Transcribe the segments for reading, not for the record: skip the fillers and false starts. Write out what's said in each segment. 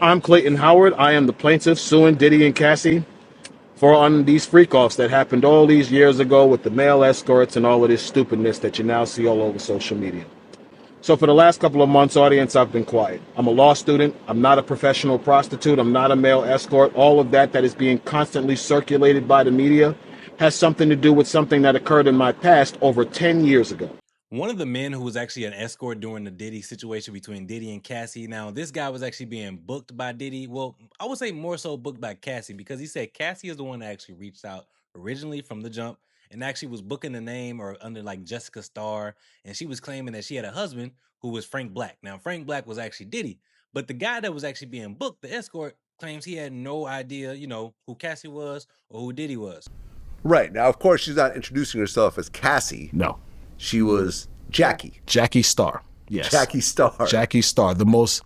I'm Clayton Howard. I am the plaintiff suing Diddy and Cassie for on these freak-offs that happened all these years ago with the male escorts and all of this stupidness that you now see all over social media. So for the last couple of months, audience, I've been quiet. I'm a law student. I'm not a professional prostitute. I'm not a male escort. All of that is being constantly circulated by the media has something to do with something that occurred in my past over 10 years ago. One of the men who was actually an escort during the Diddy situation between Diddy and Cassie. Now, this guy was actually being booked by Diddy. Well, I would say more so booked by Cassie, because he said Cassie is the one that actually reached out originally from the jump and actually was booking the name or under like Jessica Starr. And she was claiming that she had a husband who was Frank Black. Now, Frank Black was actually Diddy, but the guy that was actually being booked, the escort, claims he had no idea, who Cassie was or who Diddy was. Right. Now, of course, she's not introducing herself as Cassie. No. She was Jackie. Jackie Starr. Yes. Jackie Starr. Jackie Starr, the most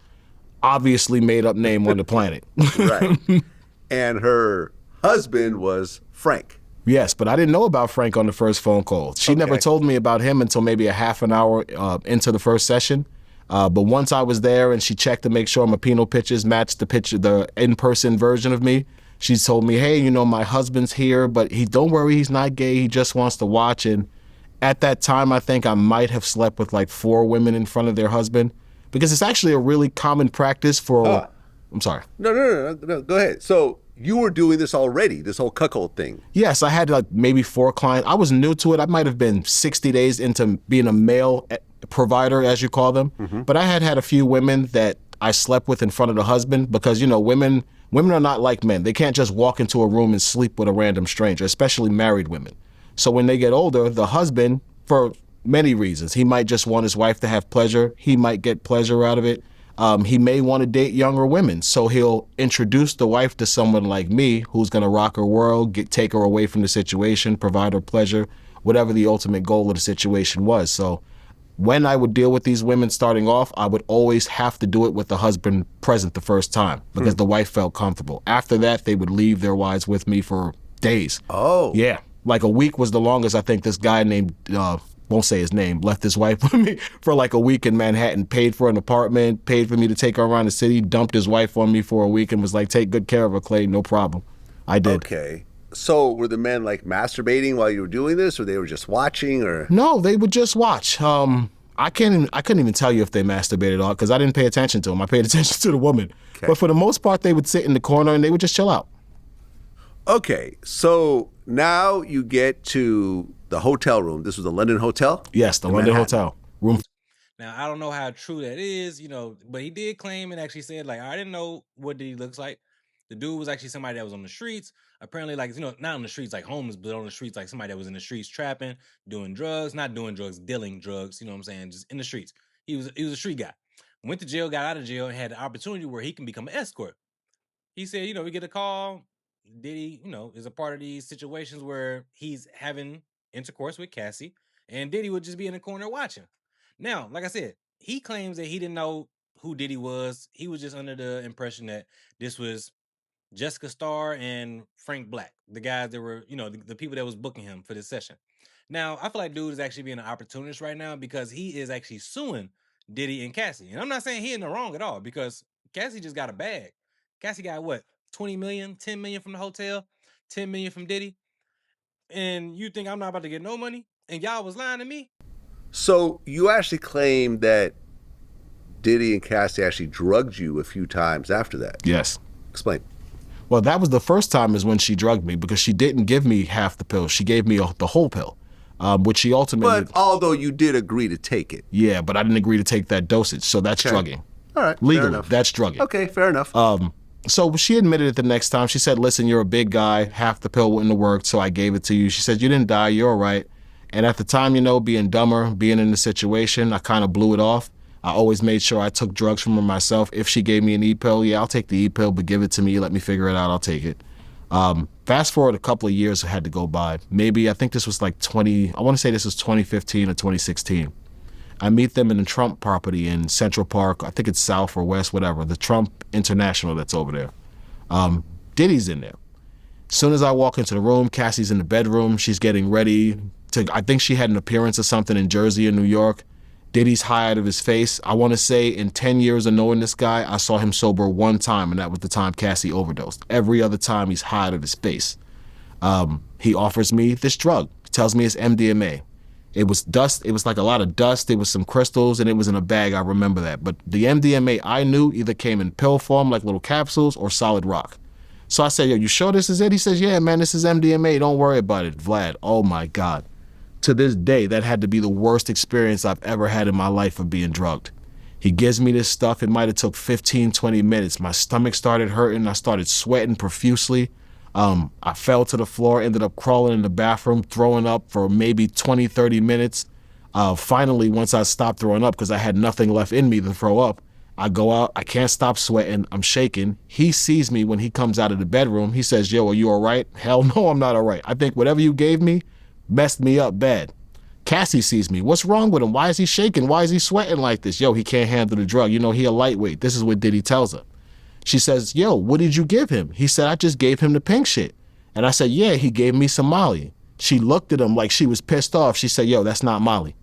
obviously made up name on the planet. Right. And her husband was Frank. Yes, but I didn't know about Frank on the first phone call. She never told me about him until maybe a half an hour into the first session. But once I was there and she checked to make sure my penal pictures matched the in-person version of me, she told me, hey, my husband's here, but don't worry, he's not gay. He just wants to watch. And at that time, I think I might have slept with like 4 women in front of their husband, because it's actually a really common practice for, I'm sorry. No, go ahead. So you were doing this already, this whole cuckold thing. Yes, I had like maybe 4 clients. I was new to it. I might have been 60 days into being a male provider, as you call them. Mm-hmm. But I had a few women that I slept with in front of the husband, because, women are not like men. They can't just walk into a room and sleep with a random stranger, especially married women. So when they get older, the husband, for many reasons, he might just want his wife to have pleasure. He might get pleasure out of it. He may want to date younger women. So he'll introduce the wife to someone like me who's going to rock her world, take her away from the situation, provide her pleasure, whatever the ultimate goal of the situation was. So when I would deal with these women starting off, I would always have to do it with the husband present the first time, because the wife felt comfortable. After that, they would leave their wives with me for days. Oh. Yeah. Like a week was the longest. I think this guy named, won't say his name, left his wife with me for like a week in Manhattan, paid for an apartment, paid for me to take her around the city, dumped his wife on me for a week and was like, take good care of her, Clay, no problem. I did. Okay. So were the men like masturbating while you were doing this, or they were just watching, or? No, they would just watch. I couldn't even tell you if they masturbated or not, because I didn't pay attention to them. I paid attention to the woman. Okay. But for the most part, they would sit in the corner and they would just chill out. Okay, so now you get to the hotel room. This was the London Hotel? Yes, the London Hotel. Room. Now, I don't know how true that is, but he did claim and actually said, like, I didn't know what he looks like. The dude was actually somebody that was on the streets. Apparently, like, not on the streets like homeless, but on the streets like somebody that was in the streets trapping, doing drugs, not doing drugs, dealing drugs, you know what I'm saying, just in the streets. He was a street guy. Went to jail, got out of jail, and had the opportunity where he can become an escort. He said, we get a call. Diddy, is a part of these situations where he's having intercourse with Cassie, and Diddy would just be in the corner watching. Now, like I said, he claims that he didn't know who Diddy was. He was just under the impression that this was Jessica Starr and Frank Black, the guys that were, the people that was booking him for this session. Now, I feel like dude is actually being an opportunist right now, because he is actually suing Diddy and Cassie. And I'm not saying he in the wrong at all, because Cassie just got a bag. Cassie got what? 20 million, 10 million from the hotel, 10 million from Diddy. And you think I'm not about to get no money? And y'all was lying to me? So you actually claim that Diddy and Cassie actually drugged you a few times after that? Yes. Explain. Well, that was the first time is when she drugged me, because she didn't give me half the pill. She gave me the whole pill, which she ultimately... But although you did agree to take it. Yeah, but I didn't agree to take that dosage, so that's drugging. All right, legally, that's drugging. Okay, fair enough. So she admitted it the next time. She said, listen, you're a big guy. Half the pill wouldn't have worked, so I gave it to you. She said, you didn't die. You're all right. And at the time, being dumber, being in the situation, I kind of blew it off. I always made sure I took drugs from her myself. If she gave me an E-pill, yeah, I'll take the E-pill, but give it to me. Let me figure it out. I'll take it. Fast forward a couple of years had to go by. Maybe, I think this was like I want to say this was 2015 or 2016. I meet them in the Trump property in Central Park. I think it's South or West, whatever. The Trump International that's over there. Diddy's in there. As soon as I walk into the room, Cassie's in the bedroom. She's getting ready to, I think she had an appearance or something in Jersey or New York. Diddy's high out of his face. I want to say in 10 years of knowing this guy, I saw him sober one time, and that was the time Cassie overdosed. Every other time, he's high out of his face. He offers me this drug. He tells me it's MDMA. It was dust. It was like a lot of dust. It was some crystals, and it was in a bag. I remember that. But the MDMA I knew either came in pill form, like little capsules, or solid rock. So I said, yo, you sure this is it? He says, yeah, man, this is MDMA. Don't worry about it. Vlad, oh my God. To this day, that had to be the worst experience I've ever had in my life of being drugged. He gives me this stuff. It might have took 15, 20 minutes. My stomach started hurting. I started sweating profusely. I fell to the floor, ended up crawling in the bathroom, throwing up for maybe 20, 30 minutes. Finally, once I stopped throwing up because I had nothing left in me to throw up, I go out. I can't stop sweating. I'm shaking. He sees me when he comes out of the bedroom. He says, yo, are you all right? Hell no, I'm not all right. I think whatever you gave me messed me up bad. Cassie sees me. What's wrong with him? Why is he shaking? Why is he sweating like this? Yo, he can't handle the drug. You know, he a lightweight. This is what Diddy tells her. She says, yo, what did you give him? He said, I just gave him the pink shit. And I said, yeah, he gave me some Molly. She looked at him like she was pissed off. She said, yo, that's not Molly.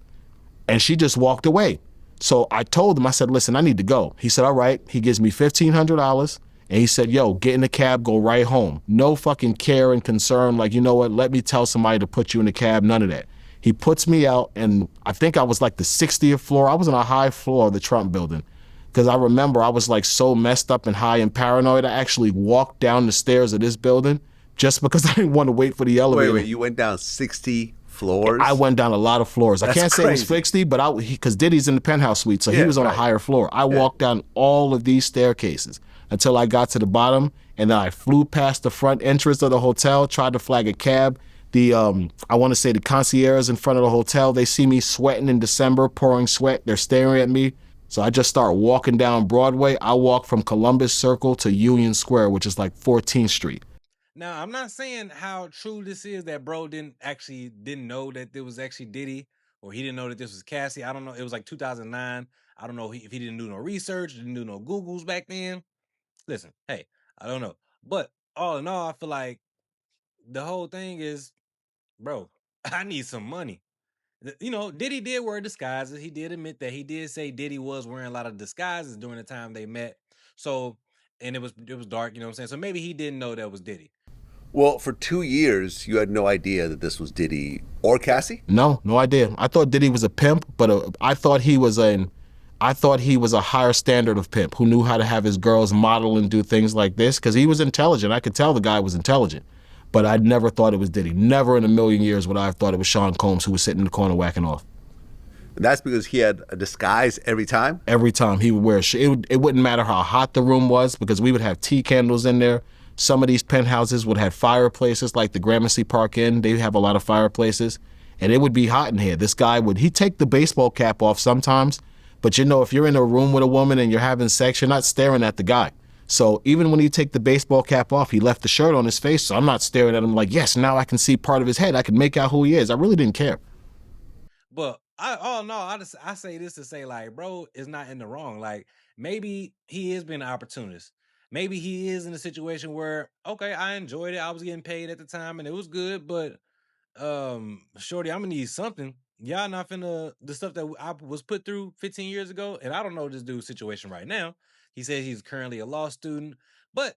And she just walked away. So I told him, I said, listen, I need to go. He said, all right. He gives me $1,500. And he said, yo, get in the cab, go right home. No fucking care and concern. Like, you know what? Let me tell somebody to put you in the cab. None of that. He puts me out, and I think I was like the 60th floor. I was on a high floor of the Trump building because I remember I was like so messed up and high and paranoid. I actually walked down the stairs of this building just because I didn't want to wait for the elevator. Wait, you went down 60 floors? I went down a lot of floors. That's I can't say it was crazy. 60, but because Diddy's in the penthouse suite, so he was on a higher floor. I walked down all of these staircases until I got to the bottom, and then I flew past the front entrance of the hotel, tried to flag a cab. I want to say the concierge in front of the hotel, they see me sweating in December, pouring sweat. They're staring at me. So I just start walking down Broadway. I walk from Columbus Circle to Union Square, which is like 14th Street. Now, I'm not saying how true this is that bro didn't know that it was actually Diddy, or he didn't know that this was Cassie. I don't know. It was like 2009. I don't know if he didn't do no research, didn't do no Googles back then. Listen, hey, I don't know. But all in all, I feel like the whole thing is, bro, I need some money. You know, Diddy did wear disguises. He did admit that. He did say Diddy was wearing a lot of disguises during the time they met. So, and it was dark, you know what I'm saying? So maybe he didn't know that was Diddy. Well, for 2 years, you had no idea that this was Diddy or Cassie? No idea. I thought Diddy was a pimp, but I thought he was a higher standard of pimp who knew how to have his girls model and do things like this because he was intelligent. I could tell the guy was intelligent, but I never thought it was Diddy. Never in a million years would I have thought it was Sean Combs who was sitting in the corner whacking off. And that's because he had a disguise every time? Every time he would wear it wouldn't matter how hot the room was because we would have tea candles in there. Some of these penthouses would have fireplaces like the Gramercy Park Inn. They have a lot of fireplaces. And it would be hot in here. This guy he'd take the baseball cap off sometimes. But you know, if you're in a room with a woman and you're having sex, you're not staring at the guy. So even when he take the baseball cap off, he left the shirt on his face. So I'm not staring at him like, yes, now I can see part of his head. I can make out who he is. I really didn't care. But I say this to say, like, bro is not in the wrong. Like, maybe he is being an opportunist. Maybe he is in a situation where, okay, I enjoyed it. I was getting paid at the time and it was good, but shorty, I'm gonna need something. Y'all not finna the stuff that I was put through 15 years ago, and I don't know this dude's situation right now. He says he's currently a law student, but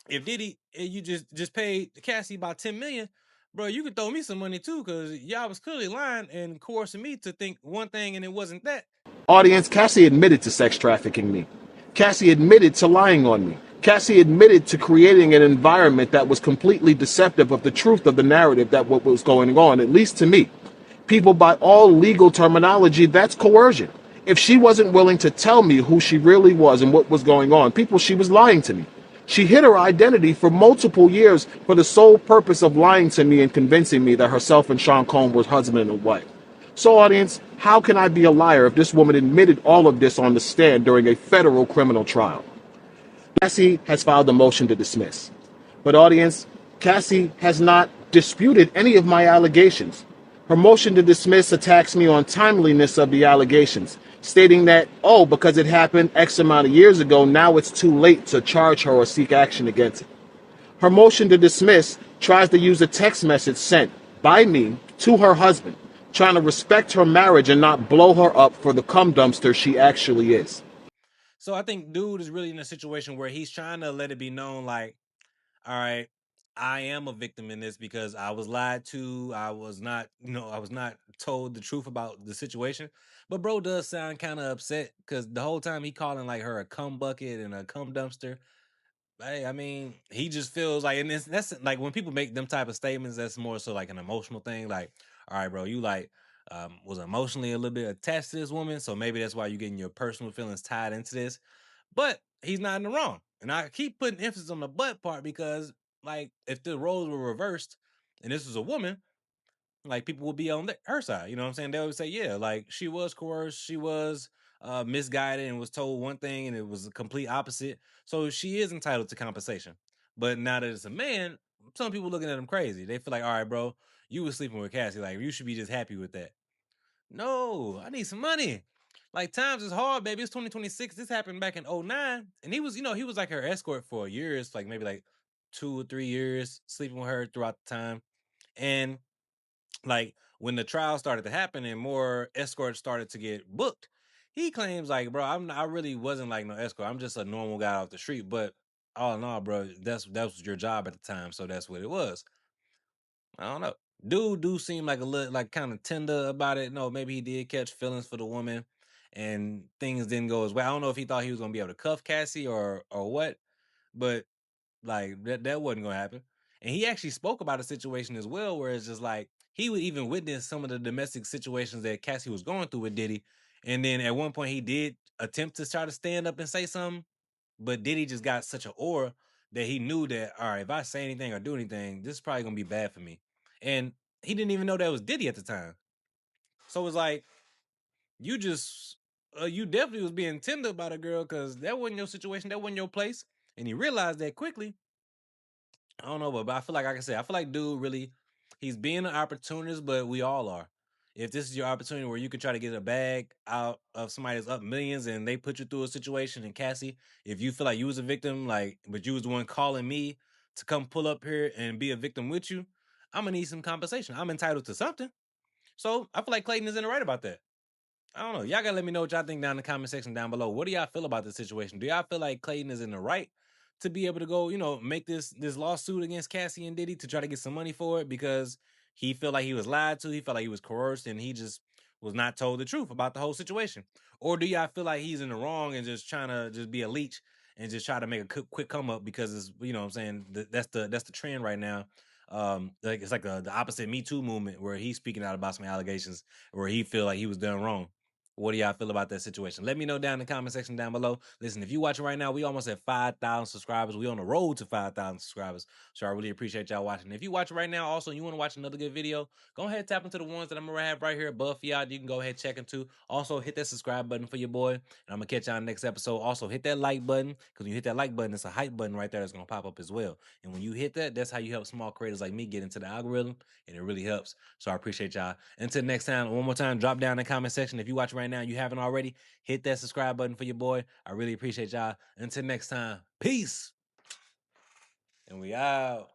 if Diddy, you just paid Cassie about 10 million, bro, you could throw me some money too, because y'all was clearly lying and coercing me to think one thing and it wasn't that. Audience, Cassie admitted to sex trafficking me. Cassie admitted to lying on me. Cassie admitted to creating an environment that was completely deceptive of the truth of the narrative that what was going on, at least to me. People, by all legal terminology, that's coercion. If she wasn't willing to tell me who she really was and what was going on, people, she was lying to me. She hid her identity for multiple years for the sole purpose of lying to me and convincing me that herself and Sean Combs were husband and wife. So, audience, how can I be a liar if this woman admitted all of this on the stand during a federal criminal trial? Cassie has filed a motion to dismiss. But, audience, Cassie has not disputed any of my allegations. Her motion to dismiss attacks me on timeliness of the allegations, stating that, because it happened X amount of years ago, now it's too late to charge her or seek action against it. Her motion to dismiss tries to use a text message sent by me to her husband trying to respect her marriage and not blow her up for the cum dumpster she actually is. So I think dude is really in a situation where he's trying to let it be known, like, all right, I am a victim in this because I was lied to. I was not, I was not told the truth about the situation. But bro does sound kind of upset because the whole time he calling like her a cum bucket and a cum dumpster. Hey, I mean, he just feels like, and that's like when people make them type of statements, that's more so like an emotional thing. Like, all right, bro, you like was emotionally a little bit attached to this woman, so maybe that's why you're getting your personal feelings tied into this. But he's not in the wrong, and I keep putting emphasis on the but part because, like, if the roles were reversed and this was a woman, like people will be on her side. You know what I'm saying? They would say, yeah, like she was coerced, she was misguided and was told one thing and it was a complete opposite. So she is entitled to compensation. But now that it's a man, some people looking at him crazy. They feel like, all right, bro, you was sleeping with Cassie. Like you should be just happy with that. No, I need some money. Like times is hard, baby. It's 2026. This happened back in '09. And he was, he was like her escort for years, like maybe like 2 or 3 years, sleeping with her throughout the time. And like when the trial started to happen and more escorts started to get booked, he claims like, bro, I really wasn't like no escort. I'm just a normal guy off the street. But oh no, bro, that was your job at the time, so that's what it was. I don't know. Dude do seem like a little like kind of tender about it. No, maybe he did catch feelings for the woman and things didn't go as well. I don't know if he thought he was gonna be able to cuff Cassie or what, but like that wasn't gonna happen. And he actually spoke about a situation as well where it's just like he would even witness some of the domestic situations that Cassie was going through with Diddy. And then at one point he did attempt to try to stand up and say something, but Diddy just got such an aura that he knew that, all right, if I say anything or do anything, this is probably gonna be bad for me. And he didn't even know that was Diddy at the time. So it's like you just you definitely was being tender about a girl because that wasn't your situation, that wasn't your place. And he realized that quickly. I don't know, but I feel like I said, I feel like dude really, he's being an opportunist, but we all are. If this is your opportunity where you could try to get a bag out of somebody that's up millions and they put you through a situation, and Cassie, if you feel like you was a victim, like, but you was the one calling me to come pull up here and be a victim with you, I'm gonna need some compensation. I'm entitled to something. So I feel like Clayton is in the right about that. I don't know. Y'all gotta let me know what y'all think down in the comment section down below. What do y'all feel about this situation? Do y'all feel like Clayton is in the right to be able to go, make this lawsuit against Cassie and Diddy to try to get some money for it because he felt like he was lied to, he felt like he was coerced, and he just was not told the truth about the whole situation? Or do y'all feel like he's in the wrong and just trying to just be a leech and just try to make a quick come up because it's what I'm saying, that's the trend right now. Like it's like the opposite Me Too movement where he's speaking out about some allegations where he feel like he was done wrong. What do y'all feel about that situation? Let me know down in the comment section down below. Listen, if you watching right now, we almost at 5,000 subscribers. We on the road to 5,000 subscribers. So I really appreciate y'all watching. If you watching right now, also, you want to watch another good video, go ahead, tap into the ones that I'm going to have right here above for y'all. You can go ahead, check them too. Also, hit that subscribe button for your boy. And I'm going to catch y'all in the next episode. Also, hit that like button because when you hit that like button, it's a hype button right there that's going to pop up as well. And when you hit that, that's how you help small creators like me get into the algorithm. And it really helps. So I appreciate y'all. Until next time, one more time, drop down in the comment section. If you watch right now, you haven't already, hit that subscribe button for your boy. I really appreciate y'all. Until next time, peace. And we out.